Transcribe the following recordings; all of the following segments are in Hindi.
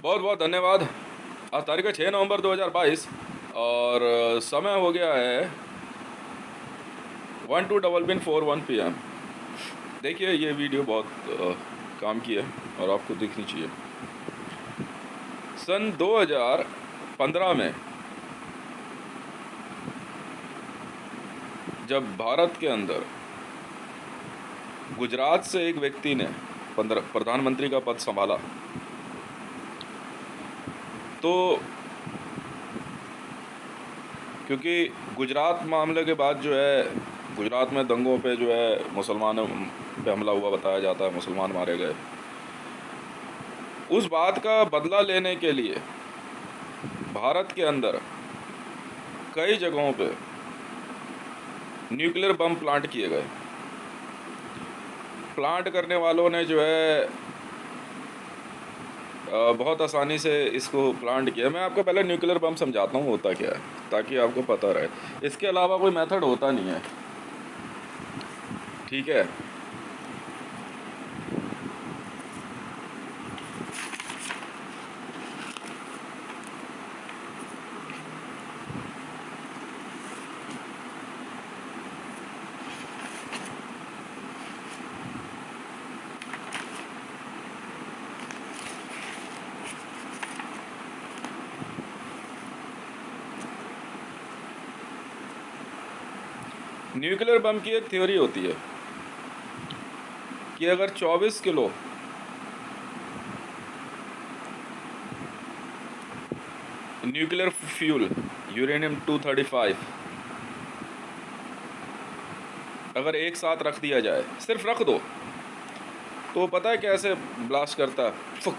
बहुत बहुत धन्यवाद। आज तारीख है 6 नवंबर 2022 और समय हो गया है 12:41 PM। देखिए ये वीडियो बहुत काम की है और आपको देखनी चाहिए। सन 2015 में जब भारत के अंदर गुजरात से एक व्यक्ति ने प्रधानमंत्री का पद संभाला तो क्योंकि गुजरात मामले के बाद जो है गुजरात में दंगों पे जो है मुसलमानों पे हमला हुआ बताया जाता है, मुसलमान मारे गए। उस बात का बदला लेने के लिए भारत के अंदर कई जगहों पे न्यूक्लियर बम प्लांट किए गए। प्लांट करने वालों ने जो है बहुत आसानी से इसको प्लांट किया। मैं आपको पहले न्यूक्लियर बम समझाता हूँ होता क्या है, ताकि आपको पता रहे। इसके अलावा कोई मेथड होता नहीं है, ठीक है। न्यूक्लियर बम की एक थ्योरी होती है कि अगर 24 किलो न्यूक्लियर फ्यूल यूरेनियम 235 अगर एक साथ रख दिया जाए, सिर्फ रख दो, तो पता है कैसे ब्लास्ट करता है? फुक,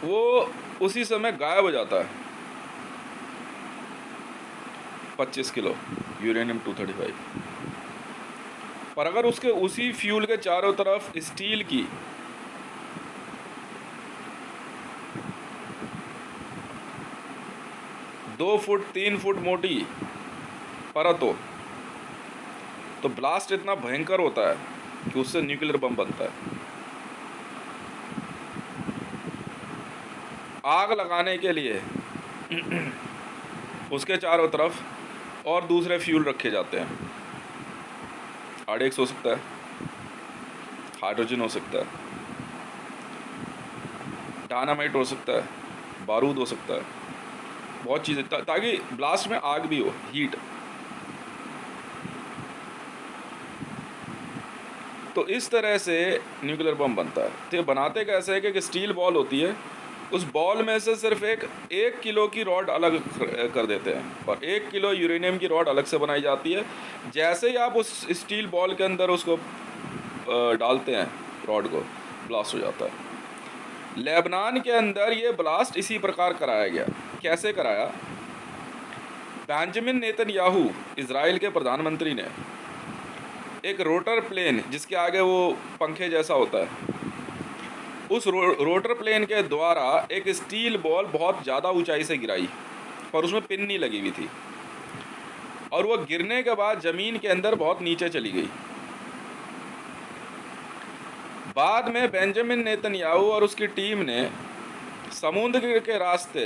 वो उसी समय गायब हो जाता है। 25 किलो यूरेनियम 235। पर अगर उसके उसी फ्यूल के चारों तरफ स्टील की 2 फुट 3 फुट मोटी परत हो, तो ब्लास्ट इतना भयंकर होता है कि उससे न्यूक्लियर बम बनता है। आग लगाने के लिए उसके चारों तरफ और दूसरे फ्यूल रखे जाते हैं। RDX हो सकता है, हाइड्रोजन हो सकता है, डायनामाइट हो सकता है, बारूद हो सकता है, बहुत चीज़ें, ताकि ब्लास्ट में आग भी हो, हीट। तो इस तरह से न्यूक्लियर बम बनता है। तो ये बनाते कैसे है कि एक स्टील बॉल होती है, उस बॉल में से सिर्फ एक किलो की रॉड अलग कर देते हैं और 1 किलो यूरेनियम की रॉड अलग से बनाई जाती है। जैसे ही आप उस स्टील बॉल के अंदर उसको डालते हैं, रॉड को, ब्लास्ट हो जाता है। लेबनान के अंदर ये ब्लास्ट इसी प्रकार कराया गया। कैसे कराया? बेंजामिन नेतन्याहू, इजराइल के प्रधानमंत्री ने एक रोटर प्लेन, जिसके आगे वो पंखे जैसा होता है, उस रोटर प्लेन के द्वारा एक स्टील बॉल बहुत ज़्यादा ऊंचाई से गिराई, पर उसमें पिन नहीं लगी हुई थी, और वो गिरने के बाद ज़मीन के अंदर बहुत नीचे चली गई। बाद में बेंजामिन नेतन्याहू और उसकी टीम ने समुद्र के रास्ते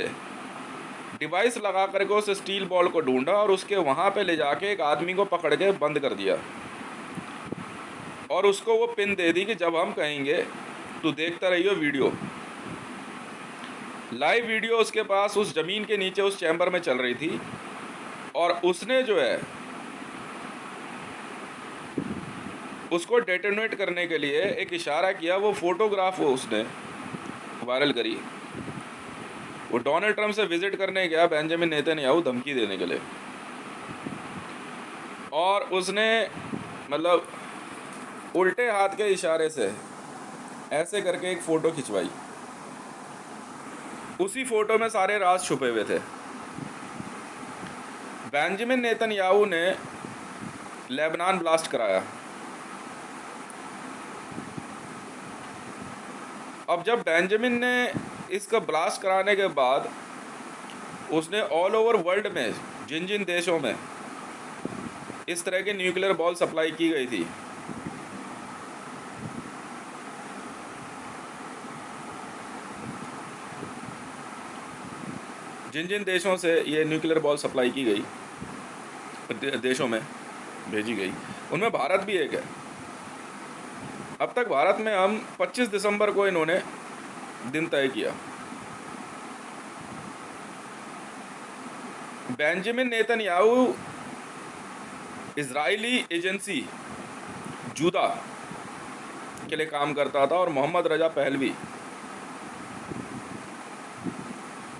डिवाइस लगा करके उस स्टील बॉल को ढूंढा और उसके वहाँ पे ले जाके एक आदमी को पकड़ के बंद कर दिया और उसको वो पिन दे दी कि जब हम कहेंगे तो देखता रहियो वीडियो। लाइव वीडियो उसके पास उस ज़मीन के नीचे उस चैम्बर में चल रही थी, और उसने जो है उसको डेटोनेट करने के लिए एक इशारा किया। वो फोटोग्राफ वो उसने वायरल करी। वो डोनाल्ड ट्रंप से विजिट करने गया बेंजामिन नेतन्याहू धमकी देने के लिए, और उसने मतलब उल्टे हाथ के इशारे से ऐसे करके एक फ़ोटो खिंचवाई। उसी फ़ोटो में सारे राज छुपे हुए थे। बेंजामिन नेतन्याहू ने लेबनान ब्लास्ट कराया। अब जब बेंजामिन ने इसका ब्लास्ट कराने के बाद उसने ऑल ओवर वर्ल्ड में जिन जिन देशों में इस तरह की न्यूक्लियर बॉल सप्लाई की गई थी, जिन जिन देशों से ये न्यूक्लियर बॉल सप्लाई की गई, देशों में भेजी गई, उनमें भारत भी एक है। अब तक भारत में हम 25 दिसंबर को इन्होंने दिन तय किया। बेंजामिन नेतन्याहू इजरायली एजेंसी जूदा के लिए काम करता था और मोहम्मद रजा पहलवी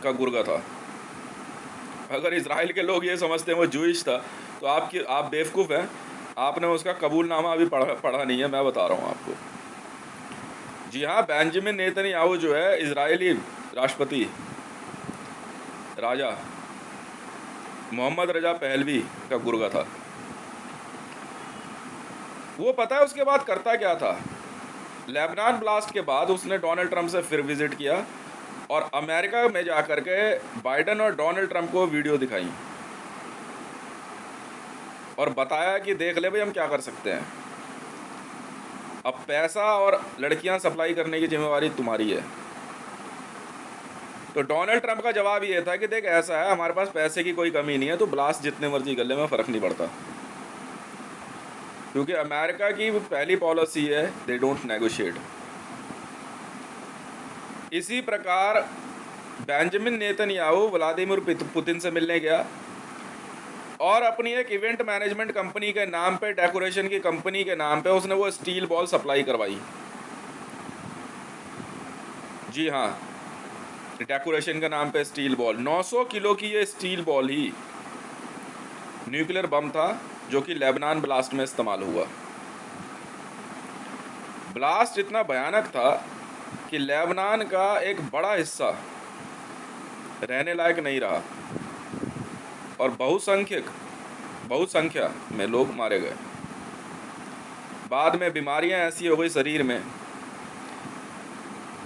का गुर्गा था। अगर इजराइल के लोग ये समझते हैं वो जूइश था तो आप बेवकूफ़ हैं। आपने उसका कबूलनामा अभी पढ़ा नहीं है, मैं बता रहा हूँ आपको। जी हाँ, बेंजामिन नेतन्याहू जो है इजरायली राष्ट्रपति राजा मोहम्मद रजा पहलवी का गुर्गा था। वो पता है उसके बाद करता क्या था? लेबनान ब्लास्ट के बाद उसने डोनाल्ड ट्रंप से फिर विजिट किया और अमेरिका में जाकर के बाइडन और डोनाल्ड ट्रंप को वीडियो दिखाई और बताया कि देख ले भाई हम क्या कर सकते हैं। अब पैसा और लड़कियां सप्लाई करने की जिम्मेवारी तुम्हारी है। तो डोनाल्ड ट्रंप का जवाब ये था कि देख ऐसा है, हमारे पास पैसे की कोई कमी नहीं है, तो ब्लास्ट जितने मर्जी कर ले, में फ़र्क नहीं पड़ता। क्योंकि अमेरिका की पहली पॉलिसी है दे डोंट नेगोशिएट। इसी प्रकार बेंजामिन नेतन्याहू व्लादिमीर पुतिन से मिलने गया और अपनी एक इवेंट मैनेजमेंट कंपनी के नाम पे, डेकोरेशन की कंपनी के नाम पे उसने वो स्टील बॉल सप्लाई करवाई। जी हाँ, डेकोरेशन के नाम पे स्टील बॉल, 900 किलो की ये स्टील बॉल ही न्यूक्लियर बम था जो कि लेबनान ब्लास्ट में इस्तेमाल हुआ। ब्लास्ट इतना भयानक था कि लेबनान का एक बड़ा हिस्सा रहने लायक नहीं रहा और बहुसंख्या में लोग मारे गए। बाद में बीमारियां ऐसी हो गई शरीर में,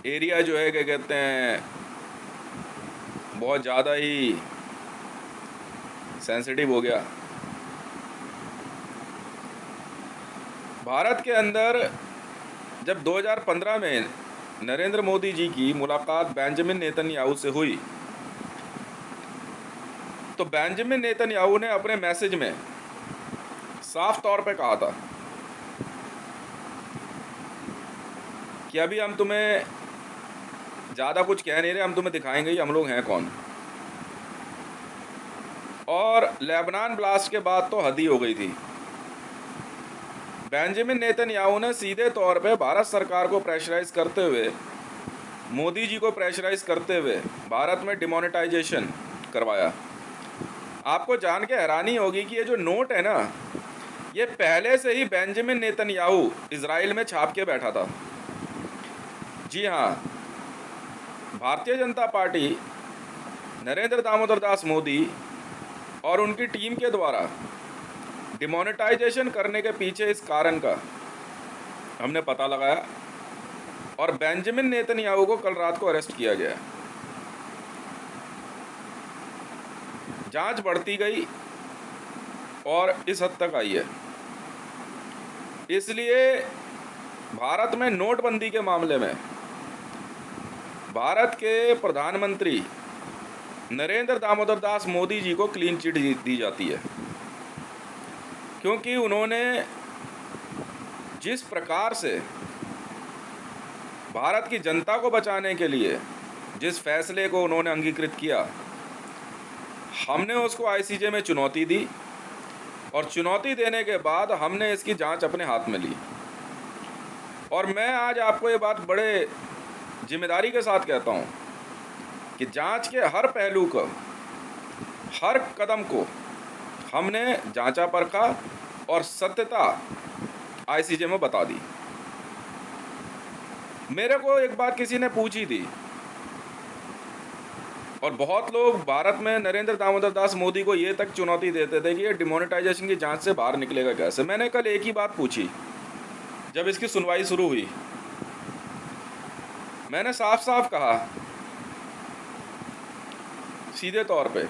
एरिया जो है क्या कहते हैं बहुत ज़्यादा ही सेंसिटिव हो गया। भारत के अंदर जब 2015 में नरेंद्र मोदी जी की मुलाकात बेंजामिन नेतन्याहू से हुई तो बेंजामिन नेतन्याहू ने अपने मैसेज में साफ तौर पे कहा था कि अभी हम तुम्हें ज़्यादा कुछ कह नहीं रहे, हम तुम्हें दिखाएंगे ही हम लोग हैं कौन। और लेबनान ब्लास्ट के बाद तो हद ही हो गई थी। बेंजामिन नेतन्याहू ने सीधे तौर पे भारत सरकार को प्रेशराइज करते हुए, मोदी जी को प्रेशराइज करते हुए भारत में डिमोनेटाइजेशन करवाया। आपको जान के हैरानी होगी कि ये जो नोट है ना, ये पहले से ही बेंजामिन नेतन्याहू इजराइल में छाप के बैठा था। जी हाँ, भारतीय जनता पार्टी, नरेंद्र दामोदर दास मोदी और उनकी टीम के द्वारा डिमोनेटाइजेशन करने के पीछे इस कारण का हमने पता लगाया और बेंजामिन नेतन्याहू को कल रात को अरेस्ट किया गया। जांच बढ़ती गई और इस हद तक आई है। इसलिए भारत में नोटबंदी के मामले में भारत के प्रधानमंत्री नरेंद्र दामोदर दास मोदी जी को क्लीन चिट दी जाती है, क्योंकि उन्होंने जिस प्रकार से भारत की जनता को बचाने के लिए जिस फैसले को उन्होंने अंगीकृत किया, हमने उसको आईसीजे में चुनौती दी और चुनौती देने के बाद हमने इसकी जांच अपने हाथ में ली। और मैं आज आपको ये बात बड़े जिम्मेदारी के साथ कहता हूँ कि जांच के हर पहलू को, हर कदम को हमने जांचा परखा और सत्यता आईसीजे में बता दी। मेरे को एक बात किसी ने पूछी थी और बहुत लोग भारत में नरेंद्र दामोदर दास मोदी को ये तक चुनौती देते थे कि ये डिमोनेटाइजेशन की जांच से बाहर निकलेगा कैसे। मैंने कल एक ही बात पूछी जब इसकी सुनवाई शुरू हुई। मैंने साफ साफ कहा सीधे तौर पे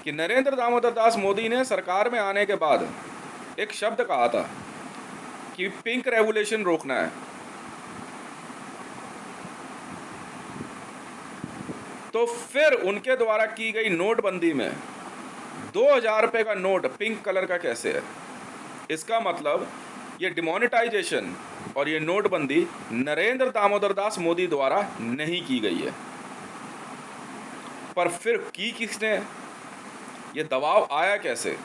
कि नरेंद्र दामोदर दास मोदी ने सरकार में आने के बाद एक शब्द कहा था कि पिंक रेवोल्यूशन रोकना है। तो फिर उनके द्वारा की गई नोटबंदी में 2,000 रुपये का नोट पिंक कलर का कैसे है? इसका मतलब ये डिमोनेटाइजेशन और ये नोटबंदी नरेंद्र दामोदर दास मोदी द्वारा नहीं की गई है। पर फिर की किसने? ये दबाव आया कैसे?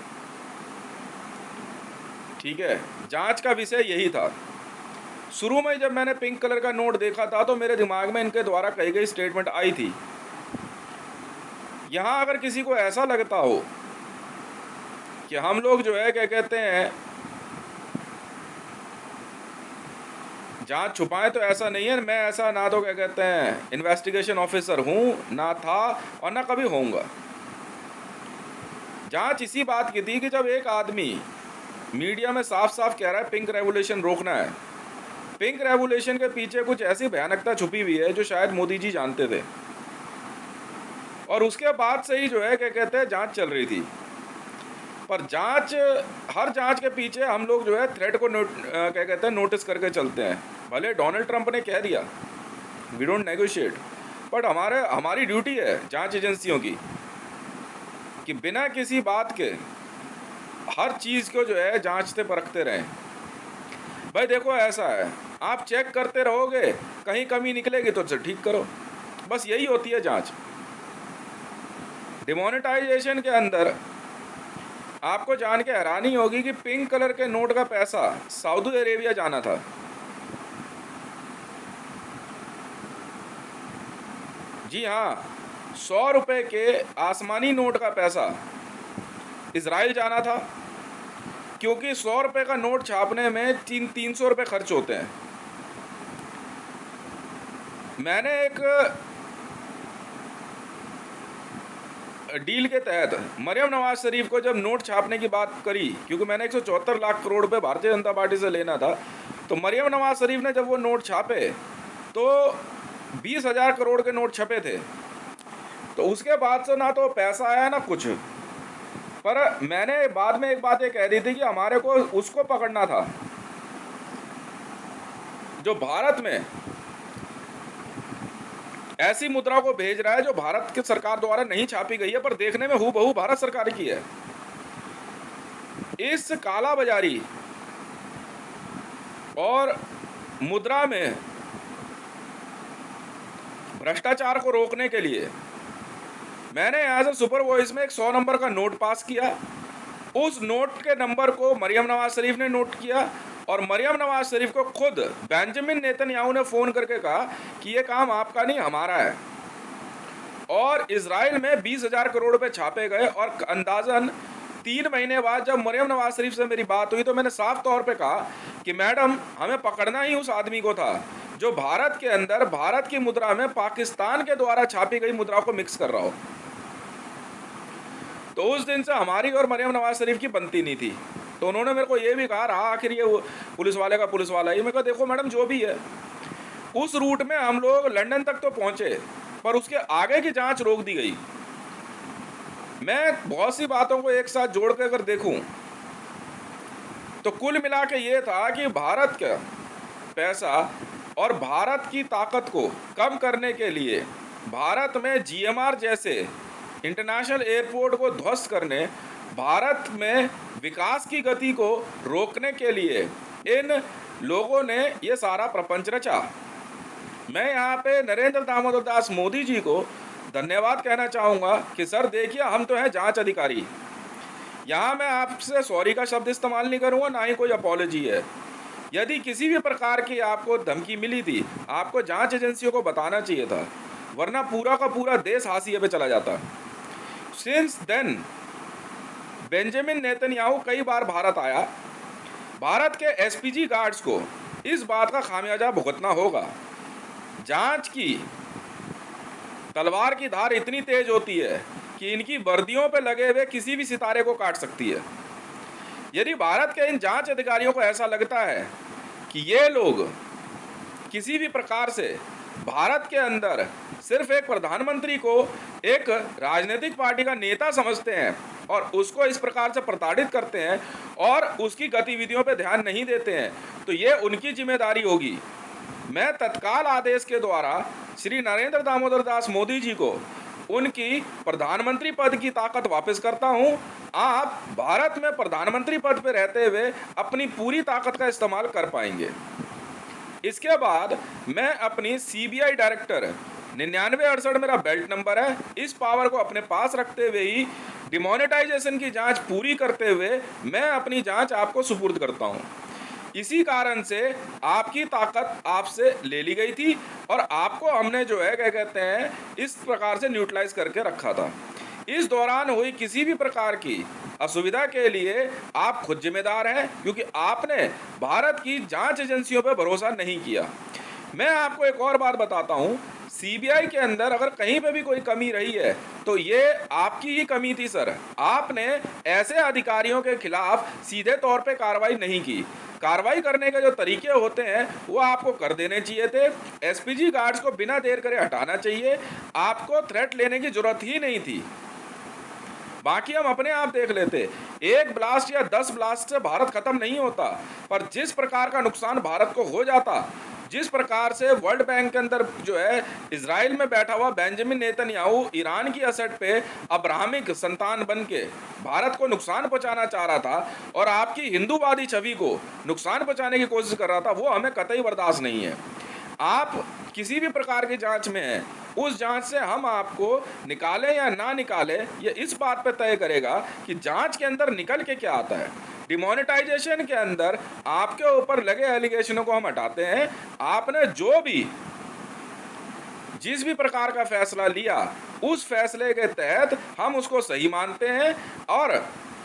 ठीक है, जांच का विषय यही था। शुरू में जब मैंने पिंक कलर का नोट देखा था तो मेरे दिमाग में इनके द्वारा कही गई स्टेटमेंट आई थी। यहाँ अगर किसी को ऐसा लगता हो कि हम लोग जो है क्या कहते हैं जांच छुपाएं, तो ऐसा नहीं है। मैं ऐसा ना तो क्या कहते हैं इन्वेस्टिगेशन ऑफिसर हूं, ना था और ना कभी होऊंगा। जांच इसी बात की थी कि जब एक आदमी मीडिया में साफ साफ कह रहा है पिंक रेवोल्यूशन रोकना है, पिंक रेवोल्यूशन के पीछे कुछ ऐसी भयानकता छुपी हुई है जो शायद मोदी जी जानते थे, और उसके बाद से ही जो है क्या कहते हैं जांच चल रही थी। पर जांच, हर जांच के पीछे हम लोग जो है थ्रेट को क्या कहते हैं नोटिस करके चलते हैं। भले डोनाल्ड ट्रंप ने कह दिया वी डोंट नेगोशिएट, बट हमारी ड्यूटी है जांच एजेंसियों की कि बिना किसी बात के हर चीज़ को जो है जांचते परखते रहें। भाई देखो ऐसा है, आप चेक करते रहोगे, कहीं कमी निकलेगी तो ठीक करो, बस यही होती है जांच। डिमोनेटाइजेशन के अंदर आपको जान के हैरानी होगी कि पिंक कलर के नोट का पैसा सऊदी अरेबिया जाना था। जी हाँ, 100 रुपये के आसमानी नोट का पैसा इजराइल जाना था, क्योंकि 100 रुपये का नोट छापने में 300 रुपये खर्च होते हैं। मैंने एक डील के तहत मरियम नवाज शरीफ को जब नोट छापने की बात करी, क्योंकि मैंने 174 लाख करोड़ रुपये भारतीय जनता पार्टी से लेना था, तो मरियम नवाज शरीफ ने जब वो नोट छापे तो 20,000 करोड़ के नोट छपे थे। तो उसके बाद से ना तो पैसा आया ना कुछ। पर मैंने बाद में एक बात ये कह दी थी कि हमारे को उसको पकड़ना था जो भारत में ऐसी मुद्रा को भेज रहा है जो भारत की सरकार द्वारा नहीं छापी गई है, पर देखने में हूबहू भारत सरकार की है। इस काला बाजारी और मुद्रा में भ्रष्टाचार को रोकने के लिए मैंने यहाँ से सुपर वॉइस में एक 100 नंबर का नोट पास किया। उस नोट के नंबर को मरियम नवाज शरीफ ने नोट किया, और मरियम नवाज शरीफ को खुद बेंजामिन नेतन्याहू ने फ़ोन करके कहा कि ये काम आपका नहीं हमारा है। और इजराइल में 20,000 करोड़ रुपए छापे गए, और अंदाजन 3 महीने बाद जब मरियम नवाज शरीफ से मेरी बात हुई तो मैंने साफ तौर पे कहा कि मैडम, हमें पकड़ना ही उस आदमी को था जो भारत के अंदर भारत की मुद्रा में पाकिस्तान के द्वारा छापी गई मुद्रा को मिक्स कर रहा हो। तो उस दिन से हमारी और मरियम नवाज शरीफ की बनती नहीं थी। तो उन्होंने मेरे को ये भी कहा, रहा आखिर ये पुलिस वाले का पुलिस वाला ही। मैं कहा देखो मैडम, जो भी है उस रूट में हम लोग लंदन तक तो पहुंचे, पर उसके आगे की जांच रोक दी गई। मैं बहुत सी बातों को एक साथ जोड़ कर अगर देखूं तो कुल मिला के ये था कि भारत का पैसा और भारत की ताकत को कम करने के लिए भारत में GMR जैसे इंटरनेशनल एयरपोर्ट को ध्वस्त करने, भारत में विकास की गति को रोकने के लिए इन लोगों ने ये सारा प्रपंच रचा। मैं यहाँ पे नरेंद्र दामोदर दास मोदी जी को धन्यवाद कहना चाहूँगा कि सर देखिए, हम तो हैं जांच अधिकारी। यहाँ मैं आपसे सॉरी का शब्द इस्तेमाल नहीं करूँगा, ना ही कोई अपॉलोजी है। यदि किसी भी प्रकार की आपको धमकी मिली थी, आपको जांच एजेंसियों को बताना चाहिए था, वरना पूरा का पूरा देश हाशिए पे चला जाता। सिंस देन बेंजामिन नेतन्याहू कई बार भारत आया। भारत के SPG गार्ड्स को इस बात का खामियाजा भुगतना होगा। जांच की तलवार की धार इतनी तेज होती है कि इनकी वर्दियों पे लगे हुए किसी भी सितारे को काट सकती है। यदि भारत के इन जांच अधिकारियों को ऐसा लगता है कि ये लोग किसी भी प्रकार से भारत के अंदर सिर्फ एक प्रधानमंत्री को एक राजनीतिक पार्टी का नेता समझते हैं और उसको इस प्रकार से प्रताड़ित करते हैं और उसकी गतिविधियों पर ध्यान नहीं देते हैं, तो ये उनकी जिम्मेदारी होगी। मैं तत्काल आदेश के द्वारा श्री नरेंद्र दामोदर दास मोदी जी को उनकी प्रधानमंत्री पद की ताकत वापस करता हूं। आप भारत में प्रधानमंत्री पद पर रहते हुए अपनी पूरी ताकत का इस्तेमाल कर पाएंगे। इसके बाद मैं अपनी सीबीआई डायरेक्टर 9968 मेरा बेल्ट नंबर है, इस पावर को अपने पास रखते हुए ही डिमोनेटाइजेशन की जांच पूरी करते हुए मैं अपनी जांच आपको सुपुर्द करता हूं। इसी कारण से आपकी ताकत आपसे ले ली गई थी और आपको हमने जो है क्या कहते हैं इस प्रकार से न्यूट्रलाइज करके रखा था। इस दौरान हुई किसी भी प्रकार की असुविधा के लिए आप खुद जिम्मेदार हैं, क्योंकि आपने भारत की जांच एजेंसियों पर भरोसा नहीं किया। मैं आपको एक और बात बताता हूं, सीबीआई के अंदर अगर कहीं पे भी कोई कमी रही है तो ये आपकी ही कमी थी सर। आपने ऐसे अधिकारियों के खिलाफ सीधे तौर पे कार्रवाई नहीं की। कार्रवाई करने के जो तरीके होते हैं वो आपको कर देने चाहिए थे। एसपीजी गार्ड्स को बिना देर करे हटाना चाहिए। आपको थ्रेट लेने की जरूरत ही नहीं थी। बाकी हम अपने आप देख लेते। एक ब्लास्ट या 10 ब्लास्ट से भारत खत्म नहीं होता, पर जिस प्रकार का नुकसान भारत को हो जाता, जिस प्रकार से वर्ल्ड बैंक के अंदर जो है इजराइल में बैठा हुआ बेंजामिन नेतन्याहू ईरान की असट पे अब्राहमिक संतान बन के भारत को नुकसान पहुंचाना चाह रहा था और आपकी हिंदूवादी छवि को नुकसान पहुंचाने की कोशिश कर रहा था, वो हमें कतई बर्दाश्त नहीं है। आप किसी भी प्रकार की जांच में हैं, उस जांच से हम आपको निकालें या ना निकालें ये इस बात पर तय करेगा कि जांच के अंदर निकल के क्या आता है। डिमोनेटाइजेशन के अंदर आपके ऊपर लगे एलिगेशनों को हम हटाते हैं। आपने जो भी जिस भी प्रकार का फैसला लिया उस फैसले के तहत हम उसको सही मानते हैं और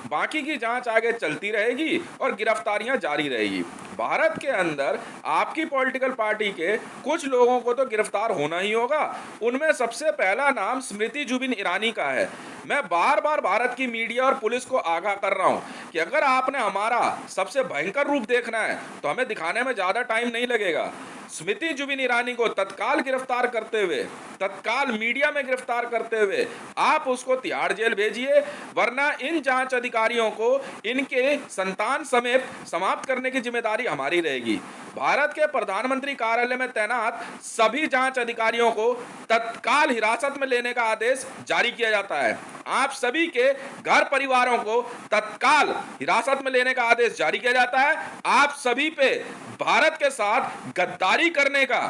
बाकी की जांच आगे चलती रहेगी और गिरफ्तारियां जारी रहेगी। भारत के अंदर आपकी पॉलिटिकल पार्टी के कुछ लोगों को तो गिरफ्तार होना ही होगा। उनमें सबसे पहला नाम स्मृति जुबिन ईरानी का है। मैं बार बार भारत की मीडिया और पुलिस को आगाह कर रहा हूं कि अगर आपने हमारा सबसे भयंकर रूप देखना है तो हमें दिखाने में ज़्यादा टाइम नहीं लगेगा। स्मृति जुबिन ईरानी को तत्काल गिरफ्तार करते हुए, तत्काल मीडिया में गिरफ्तार करते हुए आप उसको तिहाड़ जेल भेजिए, वरना इन जांच अधिकारियों को इनके संतान समेत समाप्त करने की जिम्मेदारी हमारी रहेगी। भारत के प्रधानमंत्री कार्यालय में तैनात सभी जांच अधिकारियों को तत्काल हिरासत में लेने का आदेश जारी किया जाता है। आप सभी के घर परिवारों को तत्काल हिरासत में लेने का आदेश जारी किया जाता है। आप सभी पे भारत के साथ गद्दारी करने का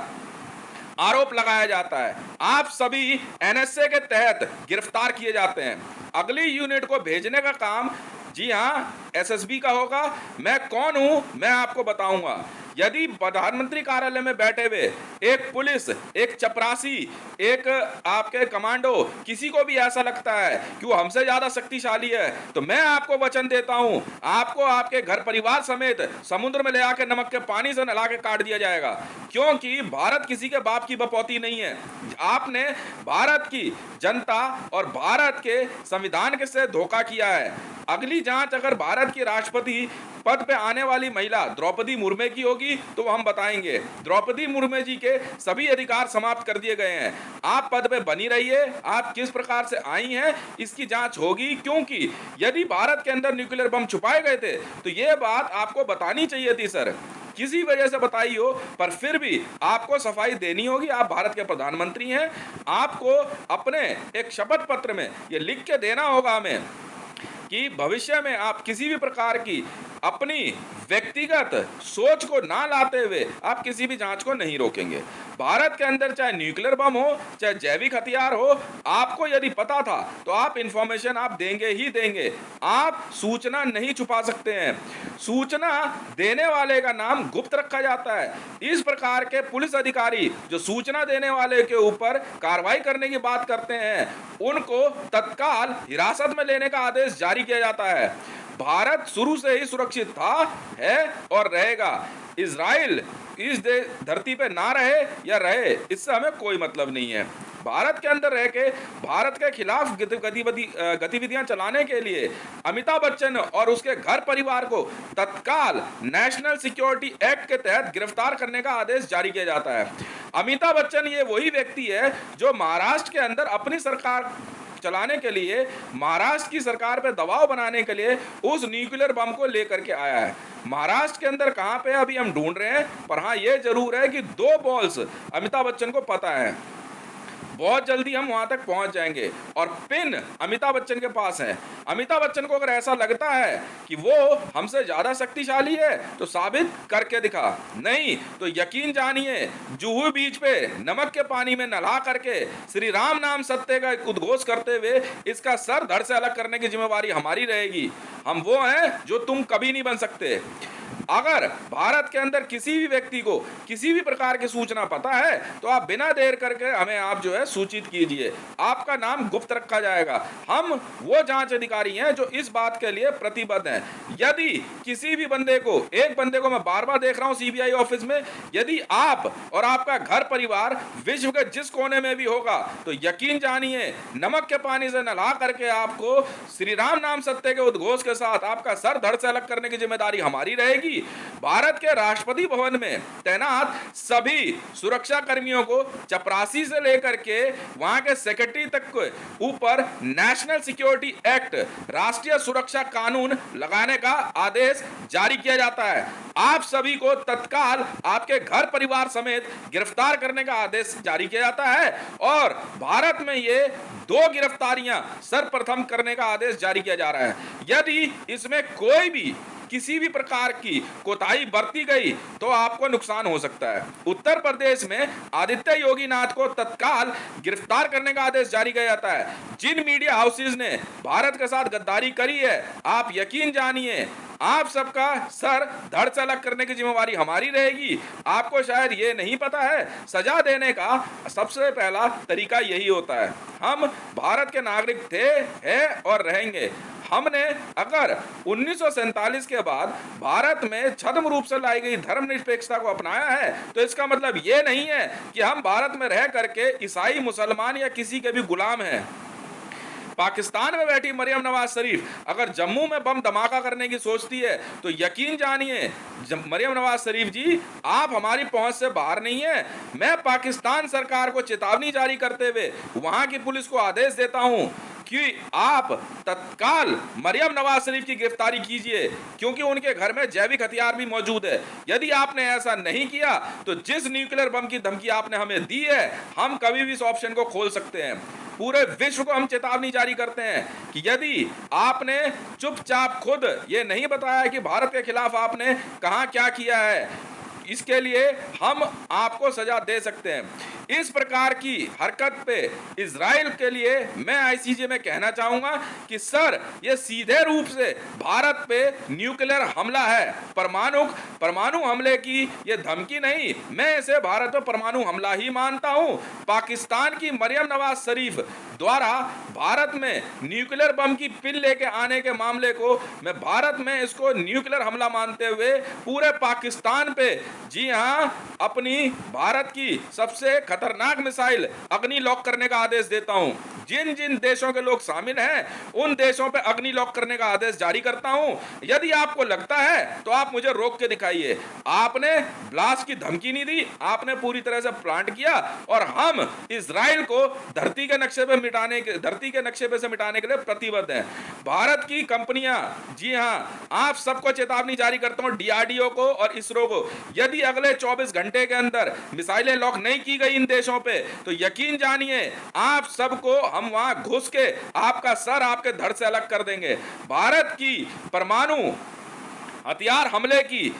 आरोप लगाया जाता है। आप सभी एनएसए के तहत गिरफ्तार किए जाते हैं। अगली यूनिट को भेजने का काम जी हाँ एसएसबी का होगा। मैं कौन हूं मैं आपको बताऊंगा। यदि प्रधानमंत्री कार्यालय में बैठे हुए एक पुलिस, एक चपरासी, एक आपके कमांडो, किसी को भी ऐसा लगता है कि वो हमसे ज्यादा शक्तिशाली है, तो मैं आपको वचन देता हूं, आपको आपके घर परिवार समेत समुद्र में ले आके नमक के पानी से नहला के काट दिया जाएगा। क्योंकि भारत किसी के बाप की बपौती नहीं है। आपने भारत की जनता और भारत के संविधान के से धोखा किया है। अगली जांच अगर भारत की राष्ट्रपति पद पे आने वाली महिला द्रौपदी मुर्मू की होगी तो हम बताएंगे। द्रौपदी मुर्मू जी के सभी अधिकार समाप्त कर दिए गए हैं। आप पद पे बनी रहिए। आप किस प्रकार से आई हैं इसकी जांच होगी, क्योंकि यदि भारत के अंदर न्यूक्लियर बम छुपाए गए थे तो ये बात आपको बतानी चाहिए थी सर। किसी वजह से बताई हो, पर फिर भी आपको सफाई देनी होगी। आप भारत के प्रधानमंत्री हैं। आपको अपने एक शपथ पत्र में ये लिख के देना होगा हमें कि भविष्य में आप किसी भी प्रकार की अपनी व्यक्तिगत सोच को ना लाते हुए आप किसी भी जांच को नहीं रोकेंगे। भारत के अंदर चाहे न्यूक्लियर बम हो, चाहे जैविक हथियार हो, आपको यदि पता था तो आप इंफॉर्मेशन आप देंगे ही देंगे। आप सूचना नहीं छुपा सकते हैं। सूचना देने वाले का नाम गुप्त रखा जाता है। इस प्रकार के पुलिस अधिकारी जो सूचना देने वाले के ऊपर कार्रवाई करने की बात करते हैं, उनको तत्काल हिरासत में लेने का आदेश जारी किया जाता है। भारत शुरू से ही सुरक्षित था, है और रहेगा। इजराइल इस धरती पे ना रहे या रहे, इससे हमें कोई मतलब नहीं है। भारत के अंदर रह के भारत के खिलाफ गतिविधियां चलाने के लिए अमिताभ बच्चन और उसके घर परिवार को तत्काल नेशनल सिक्योरिटी एक्ट के तहत गिरफ्तार करने का आदेश जारी किया जाता है। अमिताभ बच्चन ये वही व्यक्ति है जो महाराष्ट्र के अंदर अपनी सरकार चलाने के लिए, महाराष्ट्र की सरकार पे दबाव बनाने के लिए उस न्यूक्लियर बम को लेकर के आया है। महाराष्ट्र के अंदर कहां पे अभी हम ढूंढ रहे हैं, पर हाँ ये जरूर है कि 2 बॉल्स अमिताभ बच्चन को पता है। बहुत जल्दी हम वहां तक पहुंच जाएंगे। और पिन अमिताभ बच्चन के पास है। अमिताभ बच्चन को अगर ऐसा लगता है कि वो हमसे ज्यादा शक्तिशाली है तो साबित करके दिखा, नहीं तो यकीन जानिए जुहू बीच पे नमक के पानी में नला करके श्री राम नाम सत्य का उद्घोष करते हुए इसका सर धड़ से अलग करने की जिम्मेवारी हमारी रहेगी। हम वो हैं जो तुम कभी नहीं बन सकते। अगर भारत के अंदर किसी भी व्यक्ति को किसी भी प्रकार की सूचना पता है तो आप बिना देर करके हमें आप जो है सूचित कीजिए, आपका नाम गुप्त रखा जाएगा। हम वो जांच अधिकारी हैं जो इस बात के लिए प्रतिबद्ध हैं। यदि किसी भी बंदे को, एक बंदे को मैं बार बार देख रहा हूं सीबीआई ऑफिस में, यदि आप और आपका घर परिवार विश्व के जिस कोने में भी होगा तो यकीन जानिए नमक के पानी से नला करके आपको श्री राम नाम सत्य के उद्घोष के साथ आपका सर धड़ से अलग करने की जिम्मेदारी हमारी रहेगी। भारत के राष्ट्रपति भवन में तैनात सभी सुरक्षा कर्मियों को चपरासी से लेकर के वहां के सेक्रेटरी तक के ऊपर नेशनल सिक्योरिटी एक्ट, राष्ट्रीय सुरक्षा कानून लगाने का आदेश जारी किया जाता है। आप सभी को तत्काल आपके घर परिवार समेत गिरफ्तार करने का आदेश जारी किया जाता है और भारत में ये 2 गिरफ्तारियां सर्वप्रथम करने का आदेश जारी किया जा रहा है। यदि इसमें कोई भी किसी भी प्रकार की कोताही बरती गई तो आपको नुकसान हो सकता है। उत्तर प्रदेश में आदित्य योगी नाथ को तत्काल गिरफ्तार करने का आदेश जारी किया जाता है। जिन मीडिया हाउसेज ने भारत के साथ गद्दारी करी है, आप यकीन जानिए आप सबका सर धड़ से अलग करने की जिम्मेवारी हमारी रहेगी। आपको शायद ये नहीं पता है, सजा देने का सबसे पहला तरीका यही होता है। हम भारत के नागरिक थे, हैं और रहेंगे। हमने अगर 1947 के बाद भारत में छद्म रूप से लाई गई धर्मनिरपेक्षता को अपनाया है तो इसका मतलब ये नहीं है कि हम भारत में रह करके ईसाई, मुसलमान या किसी के भी गुलाम हैं। पाकिस्तान में बैठी मरियम नवाज शरीफ अगर जम्मू में बम धमाका करने की सोचती है तो यकीन जानिए मरियम नवाज शरीफ जी, आप हमारी पहुंच से बाहर नहीं है। मैं पाकिस्तान सरकार को चेतावनी जारी करते हुए वहां की पुलिस को आदेश देता हूं कि आप तत्काल मरियम नवाज शरीफ की गिरफ्तारी कीजिए, क्योंकि उनके घर में जैविक हथियार भी मौजूद है। यदि आपने ऐसा नहीं किया तो जिस न्यूक्लियर बम की धमकी आपने हमें दी है, हम कभी भी इस ऑप्शन को खोल सकते हैं। पूरे विश्व को हम चेतावनी जारी करते हैं कि यदि आपने चुपचाप खुद ये नहीं बताया कि भारत के खिलाफ आपने कहां क्या किया है, इसके लिए हम आपको सजा दे सकते हैं। इस प्रकार की हरकत पे इजराइल के लिए मैं आईसीजे में कहना चाहूंगा कि सर, ये सीधे रूप से भारत पे न्यूक्लियर हमला है। परमाणु हमले की ये धमकी नहीं, मैं इसे भारत पे परमाणु हमला ही मानता हूं। पाकिस्तान की मरियम नवाज शरीफ द्वारा भारत में न्यूक्लियर बम की पिन लेके आने के मामले को मैं भारत में इसको न्यूक्लियर हमला मानते हुए पूरे पाकिस्तान पे, जी हां, अपनी भारत की सबसे खतरनाक मिसाइल अग्नि लॉक करने का आदेश देता हूं। जिन जिन देशों के लोग शामिल हैं उन देशों पे अग्नि लॉक करने का आदेश जारी करता हूं। यदि आपको लगता है तो आप मुझे रोक के दिखाइए। आपने ब्लास्ट की धमकी नहीं दी, आपने पूरी तरह से प्लांट किया और हम इजराइल को धरती के नक्शे पे मिटाने के लिए प्रतिबद्ध हैं। भारत की कंपनियां, जी हां, आप सबको चेतावनी जारी करता हूं, डीआरडीओ को और इसरो को, यदि अगले 24 घंटे के अंदर मिसाइलें लॉक नहीं की गई इन देशों पे तो यकीन जानिए आप सबको हम वहां घुस के आपका सर आपके धड़ से अलग कर देंगे। भारत की परमाणु हथियार हमले की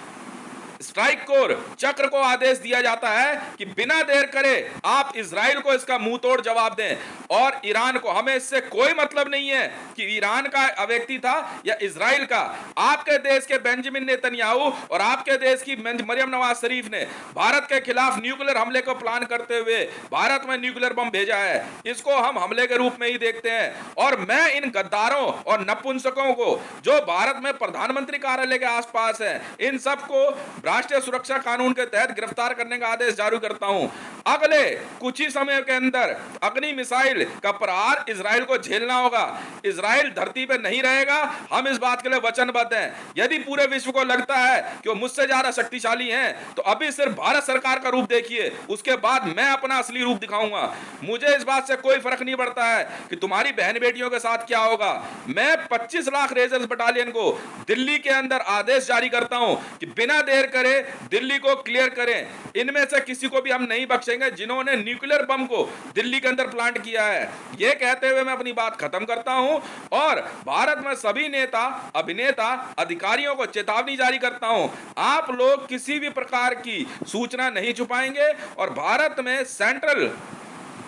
स्ट्राइक कोर चक्र को आदेश दिया जाता है कि बिना देर करे आप इजराइल को इसका मुंह तोड़ जवाब दें और ईरान को। हमें इससे कोई मतलब नहीं है कि ईरान का व्यक्ति था या इजराइल का। आपके देश के बेंजामिन नेतन्याहू और आपके देश की मरियम नवाज शरीफ ने भारत के खिलाफ न्यूक्लियर हमले को प्लान करते हुए भारत में न्यूक्लियर बम भेजा है। इसको हम हमले के रूप में ही देखते हैं और मैं इन गद्दारों और नपुंसकों को जो भारत में प्रधानमंत्री कार्यालय के आसपास हैं, इन सबको राष्ट्रीय सुरक्षा कानून के तहत गिरफ्तार करने का आदेश जारी करता हूं। अगले कुछ ही समय के अंदर अग्नि मिसाइल का प्रहार इजराइल को झेलना होगा। इजराइल धरती पे नहीं रहेगा, हम इस बात के लिए वचनबद्ध हैं। यदि पूरे विश्व को लगता है कि वो मुझसे ज्यादा शक्तिशाली हैं तो अभी सिर्फ भारत सरकार का रूप देखिए, उसके बाद मैं अपना असली रूप दिखाऊंगा। मुझे इस बात से कोई फर्क नहीं पड़ता है कि तुम्हारी बहन बेटियों के साथ क्या होगा। मैं 25 लाख रेंजर्स बटालियन को दिल्ली के अंदर आदेश जारी करता हूं कि बिना देर करें, दिल्ली को क्लियर करें। इनमें से किसी को भी हम नहीं बख्शेंगे जिन्होंने न्यूक्लियर बम को दिल्ली के अंदर प्लांट किया है। यह कहते हुए मैं अपनी बात खत्म करता हूं और भारत में सभी नेता, अभिनेता, अधिकारियों को चेतावनी जारी करता हूं, आप लोग किसी भी प्रकार की सूचना नहीं छुपाएंगे और भारत में सेंट्रल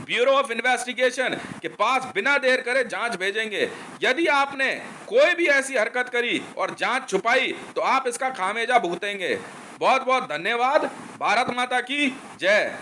ब्यूरो ऑफ इन्वेस्टिगेशन के पास बिना देर करे जांच भेजेंगे। यदि आपने कोई भी ऐसी हरकत करी और जांच छुपाई तो आप इसका खामियाजा भुगतेंगे। बहुत बहुत धन्यवाद। भारत माता की जय।